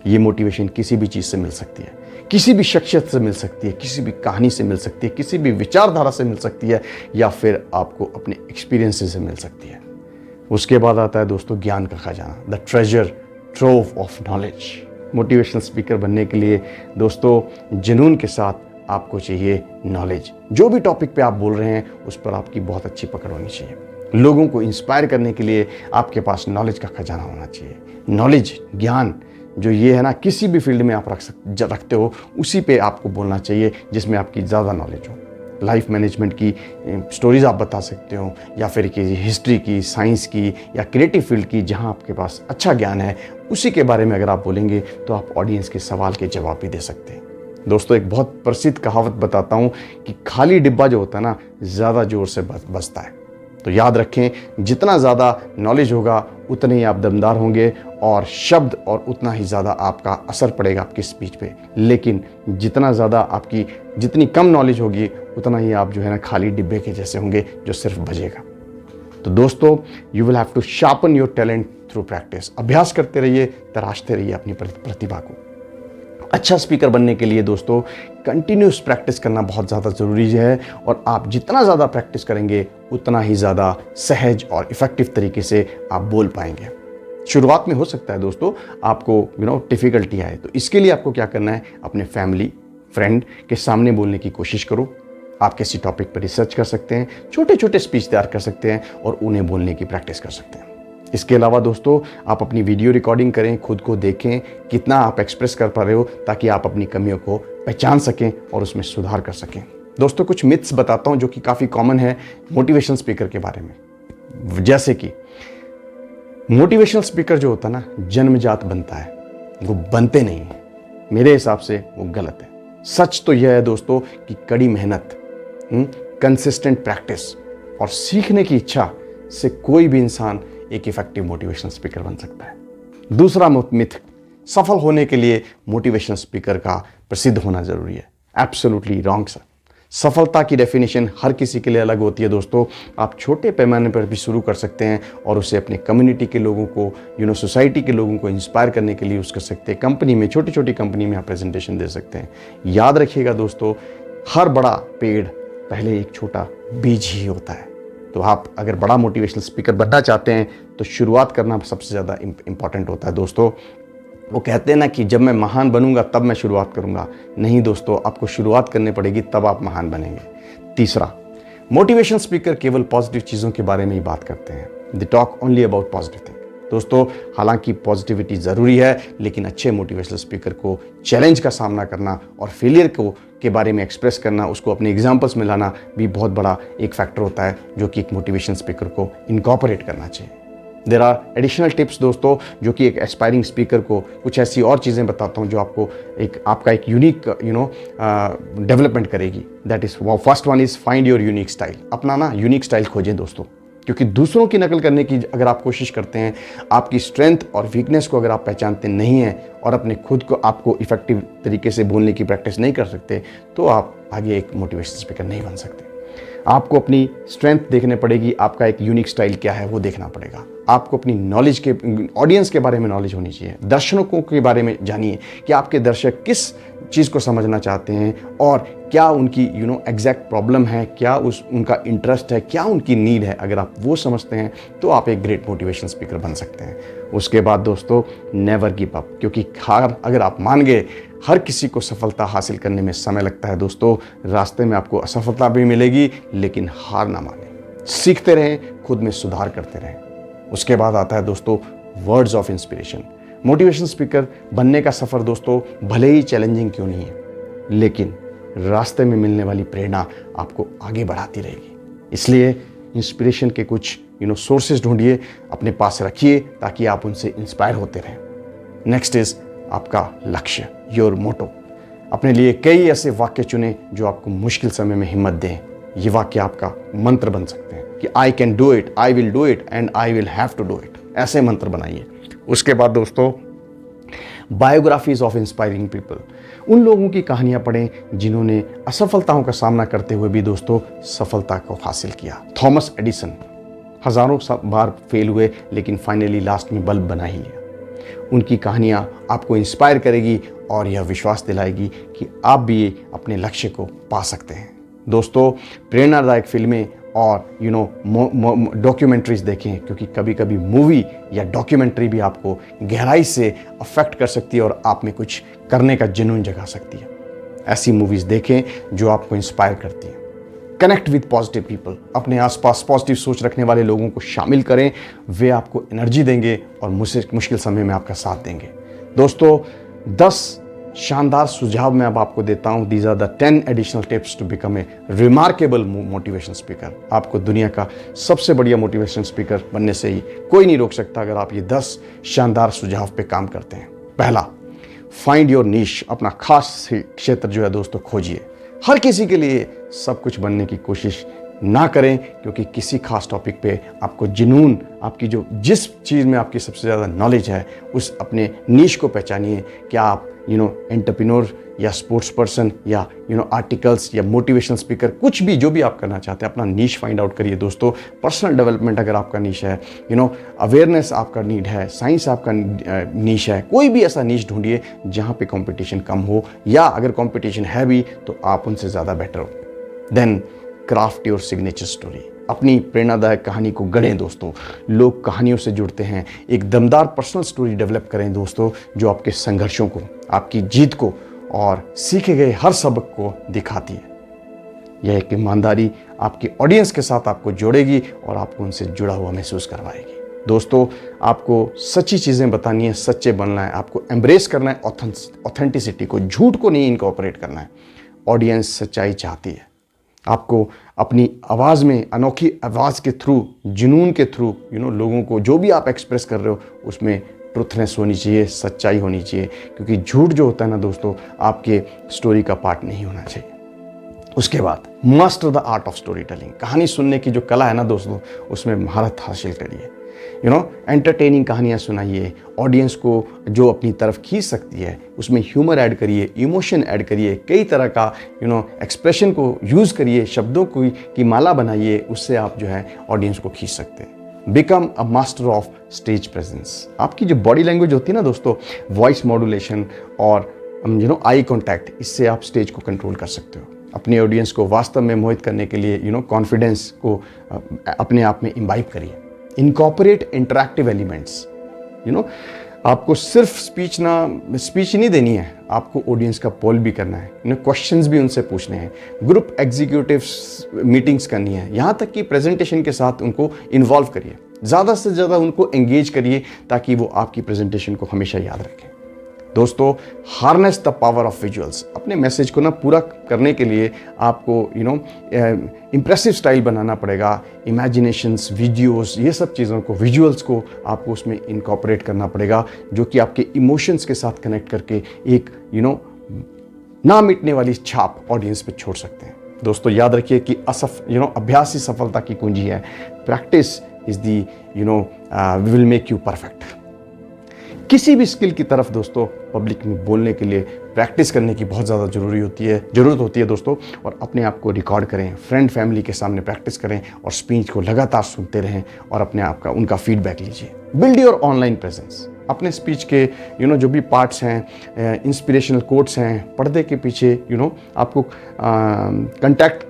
Speaker 1: ये मोटिवेशन किसी भी चीज़ से मिल सकती है, किसी भी शख्सियत से मिल सकती है, किसी भी कहानी से मिल सकती है, किसी भी विचारधारा से मिल सकती है, या फिर आपको अपने एक्सपीरियंसेस से मिल सकती है। उसके बाद आता है दोस्तों ज्ञान का खजाना, the treasure trove of knowledge. Motivational speaker बनने के लिए दोस्तों जुनून के साथ आपको चाहिए नॉलेज। जो भी टॉपिक पे आप बोल रहे हैं उस पर आपकी बहुत अच्छी पकड़ होनी चाहिए। लोगों को इंस्पायर करने के लिए आपके पास नॉलेज का खजाना होना चाहिए। नॉलेज, ज्ञान जो ये है ना, किसी भी फील्ड में आप रखते हो उसी पे आपको बोलना चाहिए जिसमें आपकी ज़्यादा नॉलेज हो। लाइफ मैनेजमेंट की स्टोरीज आप बता सकते हो, या फिर कि हिस्ट्री की, साइंस की, या क्रिएटिव फील्ड की, जहां आपके पास अच्छा ज्ञान है उसी के बारे में अगर आप बोलेंगे तो आप ऑडियंस के सवाल के जवाब भी दे सकते हैं। दोस्तों एक बहुत प्रसिद्ध कहावत बताता हूं कि खाली डिब्बा जो होता है ना ज़्यादा ज़ोर से बजता है। तो याद रखें, जितना ज़्यादा नॉलेज होगा उतने ही आप दमदार होंगे और शब्द और उतना ही ज़्यादा आपका असर पड़ेगा आपकी स्पीच पे। लेकिन जितनी कम नॉलेज होगी उतना ही आप जो है ना खाली डिब्बे के जैसे होंगे जो सिर्फ बजेगा। तो दोस्तों you will have to sharpen your talent through practice. अभ्यास करते रहिए, तराशते रहिए अपनी प्रतिभा को। अच्छा स्पीकर बनने के लिए दोस्तों कंटिन्यूस प्रैक्टिस करना बहुत ज़्यादा ज़रूरी है, और आप जितना ज़्यादा प्रैक्टिस करेंगे उतना ही ज़्यादा सहज और इफ़ेक्टिव तरीके से आप बोल पाएंगे। शुरुआत में हो सकता है दोस्तों आपको डिफ़िकल्टी आए, तो इसके लिए आपको क्या करना है, अपने फैमिली फ्रेंड के सामने बोलने की कोशिश करो। आप किसी टॉपिक पर रिसर्च कर सकते हैं, छोटे छोटे स्पीच तैयार कर सकते हैं और उन्हें बोलने की प्रैक्टिस कर सकते हैं। इसके अलावा दोस्तों आप अपनी वीडियो रिकॉर्डिंग करें, खुद को देखें कितना आप एक्सप्रेस कर पा रहे हो, ताकि आप अपनी कमियों को पहचान सकें और उसमें सुधार कर सकें। दोस्तों कुछ मिथ्स बताता हूं जो कि काफ़ी कॉमन है मोटिवेशन स्पीकर के बारे में। जैसे कि मोटिवेशनल स्पीकर जो होता है ना जन्मजात बनता है, वो बनते नहीं है। मेरे हिसाब से वो गलत है। सच तो यह है दोस्तों कि कड़ी मेहनत, कंसिस्टेंट प्रैक्टिस और सीखने की इच्छा से कोई भी इंसान एक इफेक्टिव मोटिवेशनल स्पीकर बन सकता है। दूसरा मिथ, सफल होने के लिए मोटिवेशनल स्पीकर का प्रसिद्ध होना जरूरी है। Absolutely wrong sir. सफलता की डेफिनेशन हर किसी के लिए अलग होती है दोस्तों। आप छोटे पैमाने पर भी शुरू कर सकते हैं और उसे अपने कम्युनिटी के लोगों को सोसाइटी के लोगों को इंस्पायर करने के लिए यूज़ कर सकते हैं। कंपनी में, छोटी छोटी कंपनी में आप प्रेजेंटेशन दे सकते हैं। याद रखिएगा दोस्तों, हर बड़ा पेड़ पहले एक छोटा बीज ही होता है। तो आप अगर बड़ा मोटिवेशनल स्पीकर बनना चाहते हैं तो शुरुआत करना सबसे ज़्यादा इम्पॉर्टेंट होता है दोस्तों। वो कहते हैं ना कि जब मैं महान बनूंगा तब मैं शुरुआत करूंगा। नहीं दोस्तों, आपको शुरुआत करनी पड़ेगी तब आप महान बनेंगे। तीसरा, मोटिवेशन स्पीकर केवल पॉजिटिव चीज़ों के बारे में ही बात करते हैं। They talk only about positive thing. दोस्तों हालांकि पॉजिटिविटी ज़रूरी है, लेकिन अच्छे मोटिवेशनल स्पीकर को चैलेंज का सामना करना और फेलियर के बारे में एक्सप्रेस करना, उसको अपने एग्जाम्पल्स में लाना भी बहुत बड़ा एक फैक्टर होता है जो कि एक मोटिवेशन स्पीकर को इनकॉर्पोरेट करना चाहिए। देयर आर एडिशनल टिप्स दोस्तों जो कि एक एस्पायरिंग स्पीकर को कुछ ऐसी और चीज़ें बताता हूँ जो आपका एक यूनिक डेवलपमेंट करेगी। That is first one is find your unique style. अपना ना यूनिक स्टाइल खोजें दोस्तों, क्योंकि दूसरों की नकल करने की अगर आप कोशिश करते हैं, आपकी स्ट्रेंथ और वीकनेस को अगर आप पहचानते नहीं हैं और अपने खुद को आपको इफेक्टिव तरीके से बोलने की प्रैक्टिस नहीं कर सकते, तो आप आगे एक मोटिवेशन स्पीकर नहीं बन सकते। आपको अपनी स्ट्रेंथ देखने पड़ेगी, आपका एक यूनिक स्टाइल क्या है वो देखना पड़ेगा। आपको अपनी नॉलेज के, ऑडियंस के बारे में नॉलेज होनी चाहिए। दर्शकों के बारे में जानिए कि आपके दर्शक किस चीज़ को समझना चाहते हैं और क्या उनकी एग्जैक्ट प्रॉब्लम है, क्या उनका इंटरेस्ट है, क्या उनकी नीड है। अगर आप वो समझते हैं तो आप एक ग्रेट मोटिवेशन स्पीकर बन सकते हैं। उसके बाद दोस्तों नेवर गिव अप, क्योंकि हार अगर आप मान गए, हर किसी को सफलता हासिल करने में समय लगता है दोस्तों। रास्ते में आपको असफलता भी मिलेगी, लेकिन हार ना माने, सीखते रहें, खुद में सुधार करते रहें। उसके बाद आता है दोस्तों words of inspiration. Motivation speaker बनने का सफ़र दोस्तों भले ही चैलेंजिंग क्यों नहीं है, लेकिन रास्ते में मिलने वाली प्रेरणा आपको आगे बढ़ाती रहेगी। इसलिए इंस्पिरेशन के कुछ सोर्सेज ढूंढिए, अपने पास रखिए ताकि आप उनसे इंस्पायर होते रहें। नेक्स्ट इज आपका लक्ष्य, योर मोटो। अपने लिए कई ऐसे वाक्य चुनें जो आपको मुश्किल समय में हिम्मत दें। ये वाक्य आपका मंत्र बन सकते हैं कि I can do it, I will do it and I will have to do it. ऐसे मंत्र बनाइए। उसके बाद दोस्तों बायोग्राफीज ऑफ इंस्पायरिंग पीपल, उन लोगों की कहानियां पढ़ें जिन्होंने असफलताओं का सामना करते हुए भी दोस्तों सफलता को हासिल किया। थॉमस एडिसन हजारों बार फेल हुए लेकिन फाइनली लास्ट में बल्ब बना ही लिया। उनकी कहानियां आपको इंस्पायर करेगी और यह विश्वास दिलाएगी कि आप भी अपने लक्ष्य को पा सकते हैं। दोस्तों प्रेरणादायक फिल्में और डॉक्यूमेंट्रीज देखें, क्योंकि कभी कभी मूवी या डॉक्यूमेंट्री भी आपको गहराई से अफेक्ट कर सकती है और आप में कुछ करने का जुनून जगा सकती है। ऐसी मूवीज़ देखें जो आपको इंस्पायर करती हैं। कनेक्ट विद पॉजिटिव पीपल, अपने आसपास पॉजिटिव सोच रखने वाले लोगों को शामिल करें, वे आपको एनर्जी देंगे और मुश्किल समय में आपका साथ देंगे। दोस्तों 10 शानदार सुझाव मैं अब आपको देता हूं। These are the 10 additional tips to become a remarkable motivation speaker. आपको दुनिया का सबसे बढ़िया मोटिवेशन स्पीकर बनने से ही कोई नहीं रोक सकता अगर आप ये 10 शानदार सुझाव पे काम करते हैं। पहला, फाइंड योर नीश, अपना खास क्षेत्र जो है दोस्तों खोजिए। हर किसी के लिए सब कुछ बनने की कोशिश ना करें, क्योंकि किसी खास टॉपिक पे आपको जुनून, आपकी जिस चीज़ में आपकी सबसे ज़्यादा नॉलेज है उस अपने नीश को पहचानिए। क्या आप एंटरप्रेन्योर या स्पोर्ट्स पर्सन या आर्टिकल्स या मोटिवेशनल स्पीकर, कुछ भी जो भी आप करना चाहते हैं, अपना नीश फाइंड आउट करिए दोस्तों। पर्सनल डेवलपमेंट अगर आपका नीश है, अवेयरनेस आपका नीड है, साइंस आपका नीश है, कोई भी ऐसा नीश ढूंढिए जहाँ पे कंपटीशन कम हो, या अगर कंपटीशन है भी तो आप उनसे ज़्यादा बेटर हो। Then craft your signature story, अपनी प्रेरणादायक कहानी को गढ़ें दोस्तों। लोग कहानियों से जुड़ते हैं। एक दमदार पर्सनल स्टोरी डेवलप करें दोस्तों, जो आपके संघर्षों को, आपकी जीत को और सीखे गए हर सबक को दिखाती है। यह एक ईमानदारी आपकी ऑडियंस के साथ आपको जोड़ेगी और आपको उनसे जुड़ा हुआ महसूस करवाएगी। दोस्तों आपको सच्ची चीज़ें बतानी है, सच्चे बनना है, आपको एम्ब्रेस करना है ऑथेंटिसिटी को, झूठ को नहीं इनकॉर्पोरेट करना है। ऑडियंस सच्चाई चाहती है। आपको अपनी आवाज़ में, अनोखी आवाज़ के थ्रू, जुनून के थ्रू लोगों को जो भी आप एक्सप्रेस कर रहे हो उसमें ट्रुथनेस होनी चाहिए, सच्चाई होनी चाहिए, क्योंकि झूठ जो होता है ना दोस्तों आपके स्टोरी का पार्ट नहीं होना चाहिए। उसके बाद master the art of story telling, कहानी सुनने की जो कला है ना दोस्तों उसमें महारत हासिल करिए। एंटरटेनिंग कहानियाँ सुनाइए, ऑडियंस को जो अपनी तरफ खींच सकती है उसमें ह्यूमर ऐड करिए, इमोशन ऐड करिए, कई तरह का एक्सप्रेशन को यूज़ करिए, शब्दों की माला बनाइए, उससे आप जो है ऑडियंस को खींच सकते हैं। Become a master of stage presence, आपकी जो बॉडी लैंग्वेज होती है ना दोस्तों, वॉइस मॉड्यूलेशन और आई कॉन्टैक्ट, इससे आप स्टेज को कंट्रोल कर सकते हो। अपनी ऑडियंस को वास्तव में मोहित करने के लिए कॉन्फिडेंस को अपने आप में इम्बाइब करिए। इनकॉर्पोरेट इंटरैक्टिव एलिमेंट्स, आपको सिर्फ स्पीच नहीं देनी है, आपको ऑडियंस का पोल भी करना है, क्वेश्चंस भी उनसे पूछने हैं, ग्रुप एग्जीक्यूटिव्स मीटिंग्स करनी है, यहाँ तक कि प्रेजेंटेशन के साथ उनको इन्वॉल्व करिए, ज़्यादा से ज़्यादा उनको एंगेज करिए ताकि वो आपकी प्रेजेंटेशन को हमेशा याद रखें। दोस्तों harness the power of visuals, अपने मैसेज को पूरा करने के लिए आपको इम्प्रेसिव स्टाइल बनाना पड़ेगा। इमेजिनेशंस, वीडियोस, ये सब चीज़ों को, विजुअल्स को आपको उसमें इनकॉर्पोरेट करना पड़ेगा, जो कि आपके इमोशंस के साथ कनेक्ट करके एक ना मिटने वाली छाप ऑडियंस पे छोड़ सकते हैं। दोस्तों याद रखिए कि अभ्यास ही सफलता की कुंजी है। Practice is the will make you perfect. किसी भी स्किल की तरफ दोस्तों पब्लिक में बोलने के लिए प्रैक्टिस करने की बहुत ज़्यादा ज़रूरत होती है दोस्तों, और अपने आप को रिकॉर्ड करें, फ्रेंड फैमिली के सामने प्रैक्टिस करें और स्पीच को लगातार सुनते रहें और अपने आप का उनका फीडबैक लीजिए। बिल्ड योर ऑनलाइन प्रेजेंस, अपने स्पीच के जो भी पार्ट्स हैं, इंस्पिरेशनल कोट्स हैं, पर्दे के पीछे आपको कॉन्टैक्ट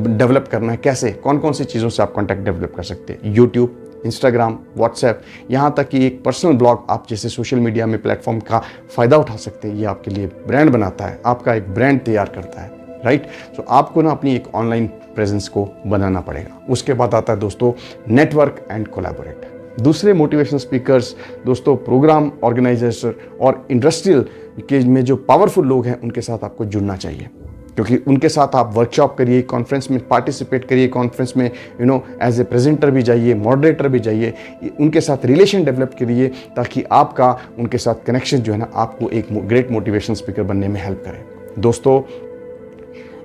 Speaker 1: डेवलप करना है। कैसे, कौन कौन सी चीज़ों से आप कॉन्टैक्ट डेवलप कर सकते हैं? यूट्यूब, इंस्टाग्राम, व्हाट्सएप, यहाँ तक कि एक पर्सनल ब्लॉग आप जैसे सोशल मीडिया में प्लेटफॉर्म का फ़ायदा उठा सकते हैं। ये आपके लिए ब्रांड बनाता है, आपका एक ब्रांड तैयार करता है, राइट। तो आपको अपनी एक ऑनलाइन प्रेजेंस को बनाना पड़ेगा। उसके बाद आता है दोस्तों नेटवर्क एंड कोलैबोरेट। दूसरे मोटिवेशनल स्पीकर्स दोस्तों, प्रोग्राम ऑर्गेनाइजर्स और इंडस्ट्रियल के में जो पावरफुल लोग हैं उनके साथ आपको जुड़ना चाहिए, क्योंकि उनके साथ आप वर्कशॉप करिए, कॉन्फ्रेंस में पार्टिसिपेट करिए, कॉन्फ्रेंस में एज ए प्रेजेंटर भी जाइए, मॉडरेटर भी जाइए, उनके साथ रिलेशन डेवलप करिए ताकि आपका उनके साथ कनेक्शन जो है ना आपको एक ग्रेट मोटिवेशन स्पीकर बनने में हेल्प करे। दोस्तों,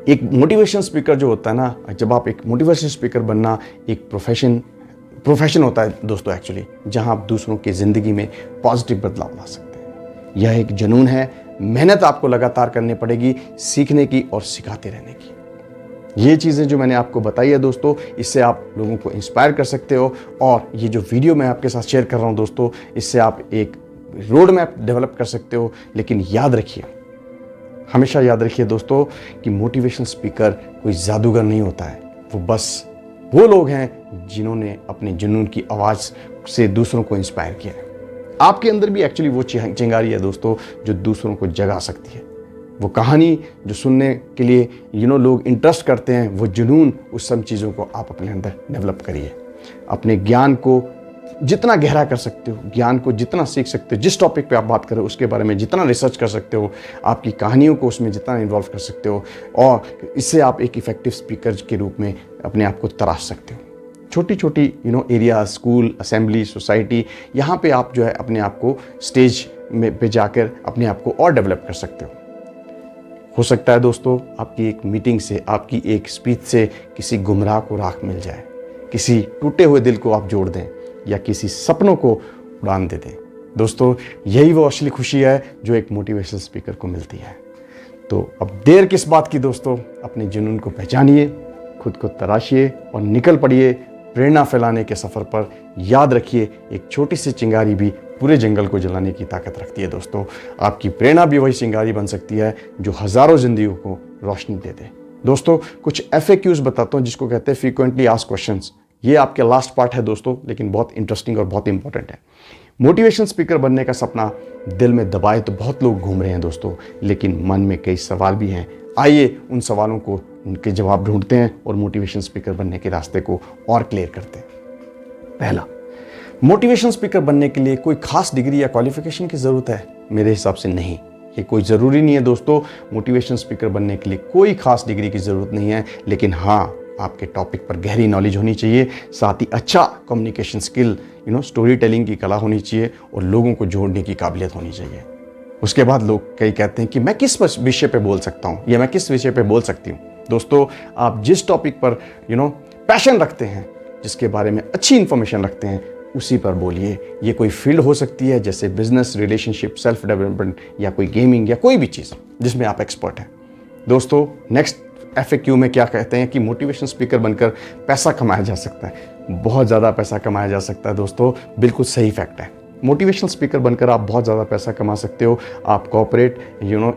Speaker 1: एक मोटिवेशन स्पीकर जो होता है ना, जब आप एक मोटिवेशन स्पीकर बनना एक प्रोफेशन होता है दोस्तों एक्चुअली, जहां आप दूसरों की ज़िंदगी में पॉजिटिव बदलाव ला सकते हैं। यह एक जुनून है, मेहनत आपको लगातार करनी पड़ेगी सीखने की और सिखाते रहने की। ये चीज़ें जो मैंने आपको बताई है दोस्तों, इससे आप लोगों को इंस्पायर कर सकते हो। और ये जो वीडियो मैं आपके साथ शेयर कर रहा हूँ दोस्तों, इससे आप एक रोड मैप डेवलप कर सकते हो। लेकिन याद रखिए, हमेशा याद रखिए दोस्तों कि मोटिवेशनल स्पीकर कोई जादूगर नहीं होता है। वो बस वो लोग हैं जिन्होंने अपने जुनून की आवाज़ से दूसरों को इंस्पायर किया है। आपके अंदर भी एक्चुअली वो चिंगारी है दोस्तों जो दूसरों को जगा सकती है। वो कहानी जो सुनने के लिए लोग इंटरेस्ट करते हैं, वो जुनून, उस सब चीज़ों को आप अपने अंदर डेवलप करिए। अपने ज्ञान को जितना गहरा कर सकते हो, ज्ञान को जितना सीख सकते हो, जिस टॉपिक पे आप बात करें उसके बारे में जितना रिसर्च कर सकते हो, आपकी कहानियों को उसमें जितना इन्वॉल्व कर सकते हो, और इससे आप एक इफ़ेक्टिव स्पीकर के रूप में अपने आप को तराश सकते हो। छोटी छोटी एरिया, स्कूल, असेंबली, सोसाइटी, यहाँ पे आप जो है अपने आप को स्टेज में पे जाकर अपने आप को और डेवलप कर सकते हो सकता है दोस्तों आपकी एक मीटिंग से, आपकी एक स्पीच से किसी गुमराह को राख मिल जाए, किसी टूटे हुए दिल को आप जोड़ दें, या किसी सपनों को उड़ान दे दें। दोस्तों, यही वो असली खुशी है जो एक मोटिवेशनल स्पीकर को मिलती है। तो अब देर किस बात की दोस्तों, अपने जुनून को पहचानिए, खुद को तराशिए और निकल पड़िए प्रेरणा फैलाने के सफ़र पर। याद रखिए, एक छोटी सी चिंगारी भी पूरे जंगल को जलाने की ताकत रखती है दोस्तों। आपकी प्रेरणा भी वही चिंगारी बन सकती है जो हज़ारों जिंदगियों को रोशनी दे दे। दोस्तों, कुछ FAQs बताता हूँ जिसको कहते हैं फ्रीक्वेंटली आस्क्ड क्वेश्चंस। ये आपके लास्ट पार्ट है दोस्तों, लेकिन बहुत इंटरेस्टिंग और बहुत इंपॉर्टेंट है। मोटिवेशन स्पीकर बनने का सपना दिल में दबाए तो बहुत लोग घूम रहे हैं दोस्तों, लेकिन मन में कई सवाल भी हैं। आइए उन सवालों को उनके जवाब ढूंढते हैं और मोटिवेशन स्पीकर बनने के रास्ते को और क्लियर करते हैं। पहला, मोटिवेशन स्पीकर बनने के लिए कोई खास डिग्री या क्वालिफिकेशन की ज़रूरत है? मेरे हिसाब से नहीं। ये कोई ज़रूरी नहीं है दोस्तों। मोटिवेशन स्पीकर बनने के लिए कोई खास डिग्री की ज़रूरत नहीं है, लेकिन हाँ, आपके टॉपिक पर गहरी नॉलेज होनी चाहिए, साथ ही अच्छा कम्युनिकेशन स्किल, स्टोरी टेलिंग की कला होनी चाहिए और लोगों को जोड़ने की काबिलियत होनी चाहिए। उसके बाद लोग कई कहते हैं कि मैं किस विषय पे बोल सकता हूँ या मैं किस विषय पे बोल सकती हूँ। दोस्तों, आप जिस टॉपिक पर पैशन रखते हैं, जिसके बारे में अच्छी इन्फॉर्मेशन रखते हैं, उसी पर बोलिए। ये कोई फील्ड हो सकती है जैसे बिजनेस, रिलेशनशिप, सेल्फ डेवलपमेंट, या कोई गेमिंग, या कोई भी चीज़ जिसमें आप एक्सपर्ट हैं। दोस्तों, नेक्स्ट FAQ में क्या कहते हैं कि मोटिवेशन स्पीकर बनकर पैसा कमाया जा सकता है। बहुत ज़्यादा पैसा कमाया जा सकता है दोस्तों, बिल्कुल सही फैक्ट है। मोटिवेशनल स्पीकर बनकर आप बहुत ज़्यादा पैसा कमा सकते हो। आप कॉर्पोरेट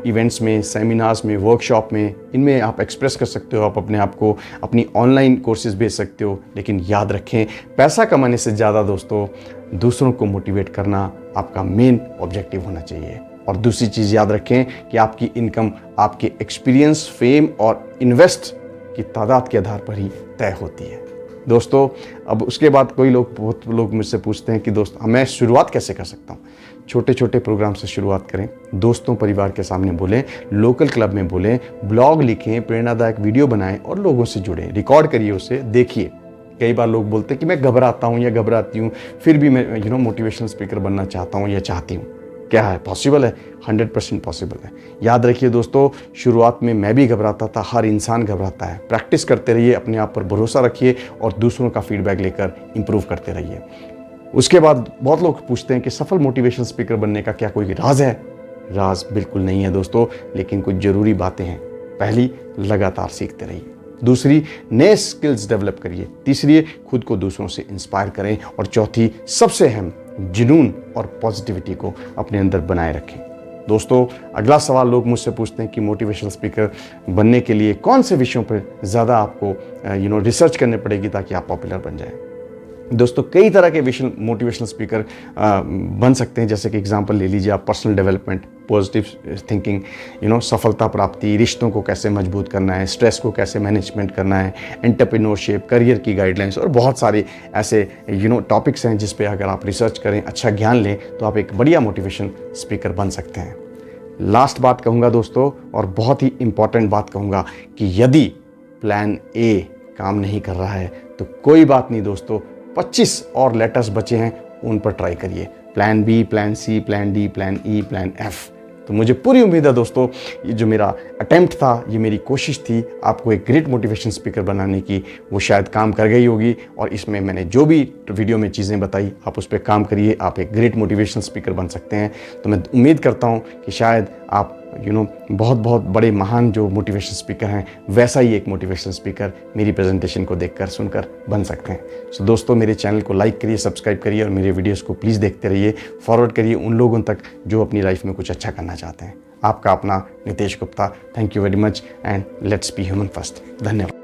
Speaker 1: इवेंट्स में, सेमिनार्स में, वर्कशॉप में, इनमें आप एक्सप्रेस कर सकते हो। आप अपने आप को अपनी ऑनलाइन कोर्सेज बेच सकते हो। लेकिन याद रखें, पैसा कमाने से ज़्यादा दोस्तों दूसरों को मोटिवेट करना आपका मेन ऑब्जेक्टिव होना चाहिए। और दूसरी चीज़ याद रखें कि आपकी इनकम आपके एक्सपीरियंस, फेम और इन्वेस्ट की तादाद के आधार पर ही तय होती है। दोस्तों, अब उसके बाद बहुत लोग मुझसे पूछते हैं कि दोस्त मैं शुरुआत कैसे कर सकता हूँ? छोटे छोटे प्रोग्राम से शुरुआत करें, दोस्तों परिवार के सामने बोलें, लोकल क्लब में बोलें, ब्लॉग लिखें, प्रेरणादायक वीडियो बनाएं और लोगों से जुड़ें। रिकॉर्ड करिए उसे, देखिए। कई बार लोग बोलते हैं कि मैं घबराता हूँ या घबराती हूँ, फिर भी मैं मोटिवेशनल स्पीकर बनना चाहता हूँ या चाहती हूँ। क्या है? पॉसिबल है, 100% पॉसिबल है। याद रखिए दोस्तों, शुरुआत में मैं भी घबराता था, हर इंसान घबराता है। प्रैक्टिस करते रहिए, अपने आप पर भरोसा रखिए और दूसरों का फीडबैक लेकर इंप्रूव करते रहिए। उसके बाद बहुत लोग पूछते हैं कि सफल मोटिवेशन स्पीकर बनने का क्या कोई राज है? राज बिल्कुल नहीं है दोस्तों, लेकिन कुछ ज़रूरी बातें हैं। पहली, लगातार सीखते रहिए। दूसरी, नए स्किल्स डेवलप करिए। तीसरी, खुद को दूसरों से इंस्पायर करें। और चौथी, सबसे अहम, जुनून और पॉजिटिविटी को अपने अंदर बनाए रखें। दोस्तों, अगला सवाल लोग मुझसे पूछते हैं कि मोटिवेशनल स्पीकर बनने के लिए कौन से विषयों पर ज़्यादा आपको रिसर्च करनी पड़ेगी ताकि आप पॉपुलर बन जाएं। दोस्तों कई तरह के मोटिवेशनल स्पीकर बन सकते हैं। जैसे कि एग्जांपल ले लीजिए आप, पर्सनल डेवलपमेंट, पॉजिटिव थिंकिंग, सफलता प्राप्ति, रिश्तों को कैसे मजबूत करना है, स्ट्रेस को कैसे मैनेजमेंट करना है, एंटरप्रेन्योरशिप, करियर की गाइडलाइंस और बहुत सारे ऐसे टॉपिक्स हैं जिस पे अगर आप रिसर्च करें, अच्छा ज्ञान लें तो आप एक बढ़िया मोटिवेशन स्पीकर बन सकते हैं। लास्ट बात कहूँगा दोस्तों, और बहुत ही इंपॉर्टेंट बात कहूँगा, कि यदि प्लान ए काम नहीं कर रहा है तो कोई बात नहीं दोस्तों, 25 और लेटर्स बचे हैं, उन पर ट्राई करिए। Plan B, plan C, plan D, plan E, plan F. तो मुझे पूरी उम्मीद है दोस्तों, ये जो मेरा अटेम्प्ट था, ये मेरी कोशिश थी आपको एक ग्रेट मोटिवेशन स्पीकर बनाने की, वो शायद काम कर गई होगी। और इसमें मैंने जो भी वीडियो में चीज़ें बताई, आप उस पर काम करिए, आप एक ग्रेट मोटिवेशन स्पीकर बन सकते हैं। तो मैं उम्मीद करता हूँ कि शायद आप बहुत बहुत बड़े महान जो मोटिवेशन स्पीकर हैं, वैसा ही एक मोटिवेशन स्पीकर मेरी प्रेजेंटेशन को देखकर सुनकर बन सकते हैं। सो दोस्तों, मेरे चैनल को लाइक करिए, सब्सक्राइब करिए और मेरे वीडियोस को प्लीज़ देखते रहिए, फॉरवर्ड करिए उन लोगों तक जो अपनी लाइफ में कुछ अच्छा करना चाहते हैं। आपका अपना Nitesh Gupta. Thank you very much and let's be human first. धन्यवाद।